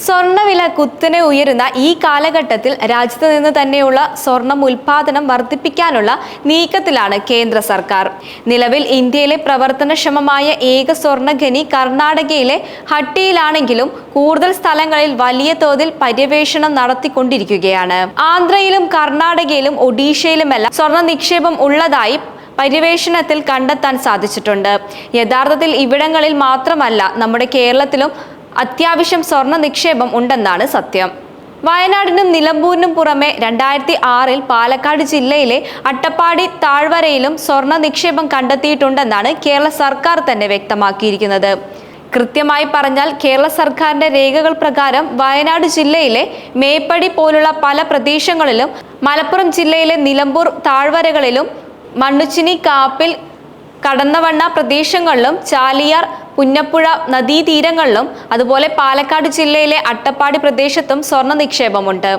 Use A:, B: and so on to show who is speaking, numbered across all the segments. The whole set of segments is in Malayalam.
A: സ്വർണ്ണവില കുത്തനെ ഉയരുന്ന ഈ കാലഘട്ടത്തിൽ രാജ്യത്ത് നിന്ന് തന്നെയുള്ള സ്വർണം ഉൽപാദനം വർദ്ധിപ്പിക്കാനുള്ള നീക്കത്തിലാണ് കേന്ദ്ര സർക്കാർ. നിലവിൽ ഇന്ത്യയിലെ പ്രവർത്തനക്ഷമമായ ഏക സ്വർണ്ണഖനി കർണാടകയിലെ ഹട്ടിയിലാണെങ്കിലും കൂടുതൽ സ്ഥലങ്ങളിൽ വലിയ തോതിൽ പര്യവേഷണം നടത്തിക്കൊണ്ടിരിക്കുകയാണ്. ആന്ധ്രയിലും കർണാടകയിലും ഒഡീഷയിലുമെല്ലാം സ്വർണ്ണ നിക്ഷേപം ഉള്ളതായി പര്യവേഷണത്തിൽ കണ്ടെത്താൻ സാധിച്ചിട്ടുണ്ട്. യഥാർത്ഥത്തിൽ ഇവിടങ്ങളിൽ മാത്രമല്ല, നമ്മുടെ കേരളത്തിലും അത്യാവശ്യം സ്വർണ്ണ നിക്ഷേപം ഉണ്ടെന്നാണ് സത്യം. വയനാടിനും നിലമ്പൂരിനും പുറമെ 2006 പാലക്കാട് ജില്ലയിലെ അട്ടപ്പാടി താഴ്വരയിലും സ്വർണ്ണ നിക്ഷേപം കണ്ടെത്തിയിട്ടുണ്ടെന്നാണ് കേരള സർക്കാർ തന്നെ വ്യക്തമാക്കിയിരിക്കുന്നത്. കൃത്യമായി പറഞ്ഞാൽ കേരള സർക്കാരിന്റെ രേഖകൾ പ്രകാരം വയനാട് ജില്ലയിലെ മേപ്പടി പോലുള്ള പല പ്രദേശങ്ങളിലും, മലപ്പുറം ജില്ലയിലെ നിലമ്പൂർ താഴ്വരകളിലും, മണ്ണുച്ചിനി, കാപ്പിൽ, കടന്നവണ്ണ പ്രദേശങ്ങളിലും, ചാലിയാർ, പുന്നപ്പുഴ നദീതീരങ്ങളിലും, അതുപോലെ പാലക്കാട് ജില്ലയിലെ അട്ടപ്പാടി പ്രദേശത്തും സ്വർണ്ണ നിക്ഷേപമുണ്ട്.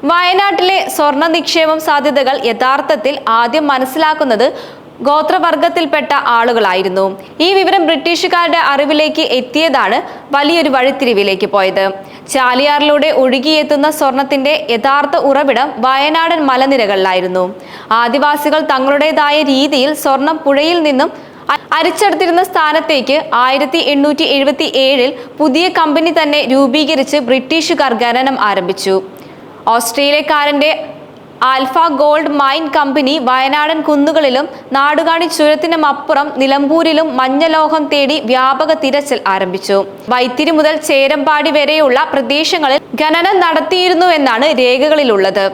A: വയനാട്ടിലെ സ്വർണ്ണ നിക്ഷേപം സാധ്യതകൾ യഥാർത്ഥത്തിൽ ആദ്യം മനസ്സിലാക്കുന്നത് ഗോത്രവർഗത്തിൽപ്പെട്ട ആളുകളായിരുന്നു. ഈ വിവരം ബ്രിട്ടീഷുകാരുടെ അറിവിലേക്ക് എത്തിയതാണ് വലിയൊരു വഴിത്തിരിവിലേക്ക് പോയത്. ചാലിയാറിലൂടെ ഒഴുകിയെത്തുന്ന സ്വർണത്തിന്റെ യഥാർത്ഥ ഉറവിടം വയനാടൻ മലനിരകളിലായിരുന്നു. ആദിവാസികൾ തങ്ങളുടേതായ രീതിയിൽ സ്വർണം പുഴയിൽ നിന്നും അരിച്ചെടുത്തിരുന്ന സ്ഥാനത്തേക്ക് 1877 പുതിയ കമ്പനി തന്നെ രൂപീകരിച്ച് ബ്രിട്ടീഷുകാർ ഖനനം ആരംഭിച്ചു. ഓസ്ട്രേലിയക്കാരന്റെ ആൽഫ ഗോൾഡ് മൈൻ കമ്പനി വയനാടൻ കുന്നുകളിലും നാടുകാണി ചുരത്തിനുമപ്പുറം നിലമ്പൂരിലും മഞ്ഞലോഹം തേടി വ്യാപക തിരച്ചിൽ ആരംഭിച്ചു. വൈത്തിരി മുതൽ ചേരമ്പാടി വരെയുള്ള പ്രദേശങ്ങളിൽ ഖനനം നടത്തിയിരുന്നുവെന്നാണ് രേഖകളിലുള്ളത്.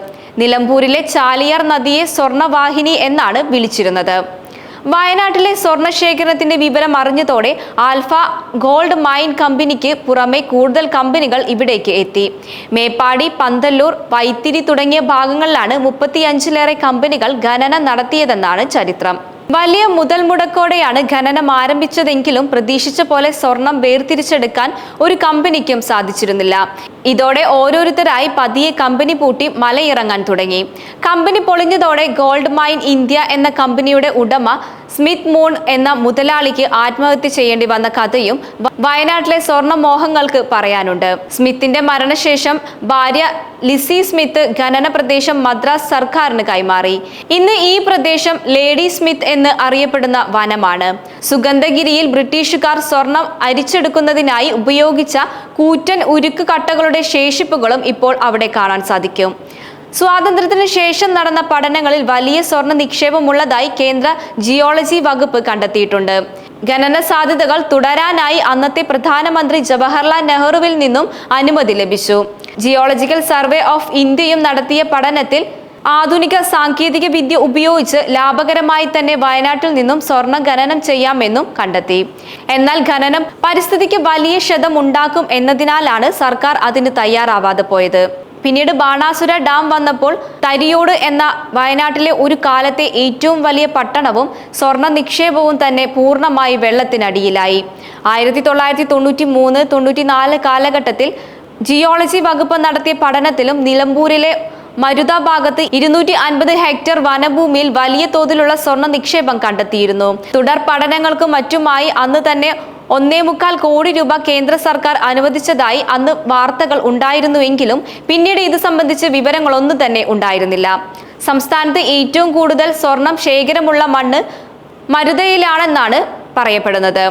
A: നിലമ്പൂരിലെ ചാലിയാർ നദിയെ സ്വർണവാഹിനി എന്നാണ് വിളിച്ചിരുന്നത്. വയനാട്ടിലെ സ്വർണ്ണശേഖരണത്തിന്റെ വിവരം അറിഞ്ഞതോടെ ആൽഫ ഗോൾഡ് മൈൻ കമ്പനിക്ക് പുറമെ കൂടുതൽ കമ്പനികൾ ഇവിടേക്ക് എത്തി. മേപ്പാടി, പന്തല്ലൂർ, വൈത്തിരി തുടങ്ങിയ ഭാഗങ്ങളിലാണ് 35ലേറെ കമ്പനികൾ ഖനനം നടത്തിയതെന്നാണ് ചരിത്രം. വലിയ മുതൽ മുടക്കോടെയാണ് ഖനനം ആരംഭിച്ചതെങ്കിലും പ്രതീക്ഷിച്ച പോലെ സ്വർണം വേർതിരിച്ചെടുക്കാൻ ഒരു കമ്പനിക്കും സാധിച്ചിരുന്നില്ല. ഇതോടെ ഓരോരുത്തരായി പതിയെ കമ്പനി പൂട്ടി മലയിറങ്ങാൻ തുടങ്ങി. കമ്പനി പൊളിഞ്ഞതോടെ ഗോൾഡ് മൈൻ ഇന്ത്യ എന്ന കമ്പനിയുടെ ഉടമ സ്മിത്ത് മൂൺ എന്ന മുതലാളിക്ക് ആത്മഹത്യ ചെയ്യേണ്ടി വന്ന കഥയും വയനാട്ടിലെ സ്വർണ്ണ മോഹങ്ങൾക്ക് പറയാനുണ്ട്. സ്മിത്തിന്റെ മരണശേഷം ഭാര്യ ലിസി സ്മിത്ത് ഖനന പ്രദേശം മദ്രാസ് സർക്കാരിന് കൈമാറി. ഇന്ന് ഈ പ്രദേശം ലേഡി സ്മിത്ത് എന്ന് അറിയപ്പെടുന്ന വനമാണ്. സുഗന്ധഗിരിയിൽ ബ്രിട്ടീഷുകാർ സ്വർണം അരിച്ചെടുക്കുന്നതിനായി ഉപയോഗിച്ച കൂറ്റൻ ഉരുക്ക് കട്ടകളുടെ ശേഷിപ്പുകളും ഇപ്പോൾ അവിടെ കാണാൻ സാധിക്കും. സ്വാതന്ത്ര്യത്തിന് ശേഷം നടന്ന പഠനങ്ങളിൽ വലിയ സ്വർണ്ണ നിക്ഷേപമുള്ളതായി കേന്ദ്ര ജിയോളജി വകുപ്പ് കണ്ടെത്തിയിട്ടുണ്ട്. ഖനന സാധ്യതകൾ തുടരാനായി അന്നത്തെ പ്രധാനമന്ത്രി ജവഹർലാൽ നെഹ്റുവിൽ നിന്നും അനുമതി ലഭിച്ചു. ജിയോളജിക്കൽ സർവേ ഓഫ് ഇന്ത്യയും നടത്തിയ പഠനത്തിൽ ആധുനിക സാങ്കേതിക വിദ്യ ഉപയോഗിച്ച് ലാഭകരമായി തന്നെ വയനാട്ടിൽ നിന്നും സ്വർണ്ണ ഖനനം ചെയ്യാമെന്നും കണ്ടെത്തി. എന്നാൽ ഖനനം പരിസ്ഥിതിക്ക് വലിയ ക്ഷതം ഉണ്ടാക്കും എന്നതിനാലാണ് സർക്കാർ അതിന് തയ്യാറാവാതെ പോയത്. പിന്നീട് ബാണാസുര ഡാം വന്നപ്പോൾ തരിയോട് എന്ന വയനാട്ടിലെ ഒരു കാലത്തെ ഏറ്റവും വലിയ പട്ടണവും സ്വർണ്ണ നിക്ഷേപവും തന്നെ പൂർണ്ണമായി വെള്ളത്തിനടിയിലായി. 1993-94 കാലഘട്ടത്തിൽ ജിയോളജി വകുപ്പ് നടത്തിയ പഠനത്തിലും നിലമ്പൂരിലെ മരുത ഭാഗത്ത് 250 ഹെക്ടർ വനഭൂമിയിൽ വലിയ തോതിലുള്ള സ്വർണ്ണ നിക്ഷേപം കണ്ടെത്തിയിരുന്നു. തുടർ പഠനങ്ങൾക്കും മറ്റുമായി അന്ന് തന്നെ 1.25 കോടി രൂപ കേന്ദ്ര സർക്കാർ അനുവദിച്ചതായി അന്ന് വാർത്തകൾ ഉണ്ടായിരുന്നുവെങ്കിലും പിന്നീട് ഇത് സംബന്ധിച്ച് വിവരങ്ങളൊന്നും തന്നെ ഉണ്ടായിരുന്നില്ല. സംസ്ഥാനത്ത് ഏറ്റവും കൂടുതൽ സ്വർണം ശേഖരമുള്ള മണ്ണ് മരുതയിലാണെന്നാണ് പറയപ്പെടുന്നത്.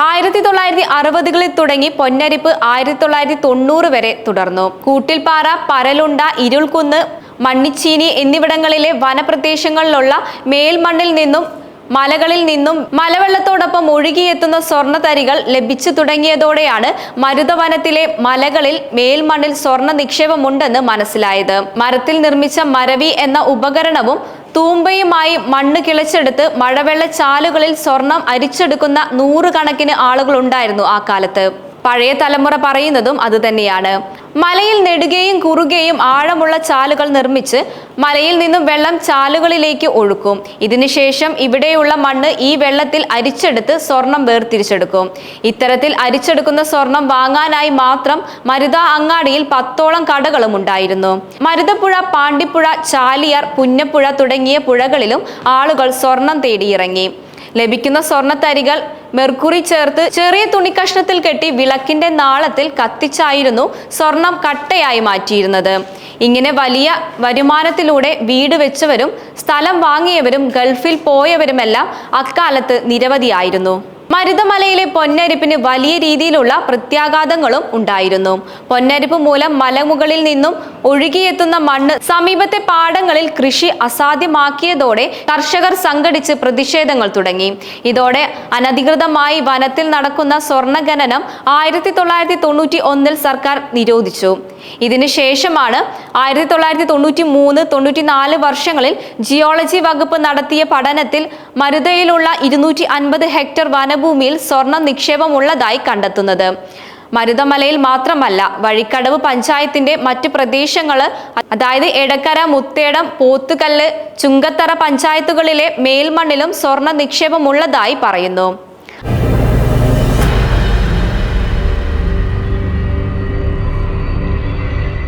A: 1960കളിൽ തുടങ്ങി പൊന്നരിപ്പ് 1990 വരെ തുടർന്നു. കൂട്ടിൽപ്പാറ, പരലുണ്ട, ഇരുൾക്കുന്ന്, മണ്ണിച്ചീനി എന്നിവിടങ്ങളിലെ വനപ്രദേശങ്ങളിലുള്ള മേൽമണ്ണിൽ നിന്നും മലകളിൽ നിന്നും മലവെള്ളത്തോടൊപ്പം ഒഴുകിയെത്തുന്ന സ്വർണ്ണതരികൾ ലഭിച്ചു തുടങ്ങിയതോടെയാണ് മരുതവനത്തിലെ മലകളിൽ മേൽമണ്ണിൽ സ്വർണ്ണ നിക്ഷേപമുണ്ടെന്ന് മനസ്സിലായത്. മരത്തിൽ നിർമ്മിച്ച മരവി എന്ന ഉപകരണവും തൂമ്പയുമായി മണ്ണ് കിളച്ചെടുത്ത് മഴവെള്ളച്ചാലുകളിൽ സ്വർണം അരിച്ചെടുക്കുന്ന 100 കണക്കിന് ആളുകൾ ഉണ്ടായിരുന്നു ആ കാലത്ത്. പഴയ തലമുറ പറയുന്നതും അതുതന്നെയാണ്. മലയിൽ നെടുകയും കുറുകയും ആഴമുള്ള ചാലുകൾ നിർമ്മിച്ച് മലയിൽ നിന്നും വെള്ളം ചാലുകളിലേക്ക് ഒഴുക്കും. ഇതിനുശേഷം ഇവിടെയുള്ള മണ്ണ് ഈ വെള്ളത്തിൽ അരിച്ചെടുത്ത് സ്വർണം വേർതിരിച്ചെടുക്കും. ഇത്തരത്തിൽ അരിച്ചെടുക്കുന്ന സ്വർണം വാങ്ങാനായി മാത്രം മരുത അങ്ങാടിയിൽ 10ഓളം കടകളും ഉണ്ടായിരുന്നു. മരുതപ്പുഴ, പാണ്ടിപ്പുഴ, ചാലിയാർ, പുന്നപ്പുഴ തുടങ്ങിയ പുഴകളിലും ആളുകൾ സ്വർണം തേടിയിറങ്ങി. ലഭിക്കുന്ന സ്വർണ്ണത്തരികൾ മെർക്കുറി ചേർത്ത് ചെറിയ തുണിക്കഷ്ണത്തിൽ കെട്ടി വിളക്കിന്റെ നാളത്തിൽ കത്തിച്ചായിരുന്നു സ്വർണം കട്ടയായി മാറ്റിയിരുന്നത്. ഇങ്ങനെ വലിയ വരുമാനത്തിലൂടെ വീട് വെച്ചവരും സ്ഥലം വാങ്ങിയവരും ഗൾഫിൽ പോയവരുമെല്ലാം അക്കാലത്ത് നിരവധിയായിരുന്നു. മരുതമലയിലെ പൊന്നരിപ്പിന് വലിയ രീതിയിലുള്ള പ്രത്യാഘാതങ്ങളും ഉണ്ടായിരുന്നു. പൊന്നരിപ്പ് മൂലം മലമുകളിൽ നിന്നും ഒഴുകിയെത്തുന്ന മണ്ണ് സമീപത്തെ പാടങ്ങളിൽ കൃഷി അസാധ്യമാക്കിയതോടെ കർഷകർ സംഘടിച്ച് പ്രതിഷേധങ്ങൾ തുടങ്ങി. ഇതോടെ അനധികൃതമായി വനത്തിൽ നടക്കുന്ന സ്വർണ്ണ ഖനനം 1991 സർക്കാർ നിരോധിച്ചു. ഇതിനുശേഷമാണ് 1993-94 വർഷങ്ങളിൽ ജിയോളജി വകുപ്പ് നടത്തിയ പഠനത്തിൽ മരുതയിലുള്ള 250 ഹെക്ടർ വനഭൂമിയിൽ സ്വർണ്ണ നിക്ഷേപമുള്ളതായി കണ്ടെത്തുന്നത്. മരുതമലയിൽ മാത്രമല്ല, വഴിക്കടവ് പഞ്ചായത്തിന്റെ മറ്റ് പ്രദേശങ്ങള്, അതായത് എടക്കര, മുത്തേടം, പോത്തുകല്ല്, ചുങ്കത്തറ പഞ്ചായത്തുകളിലെ മേൽമണ്ണിലും സ്വർണ്ണ നിക്ഷേപമുള്ളതായി പറയുന്നു.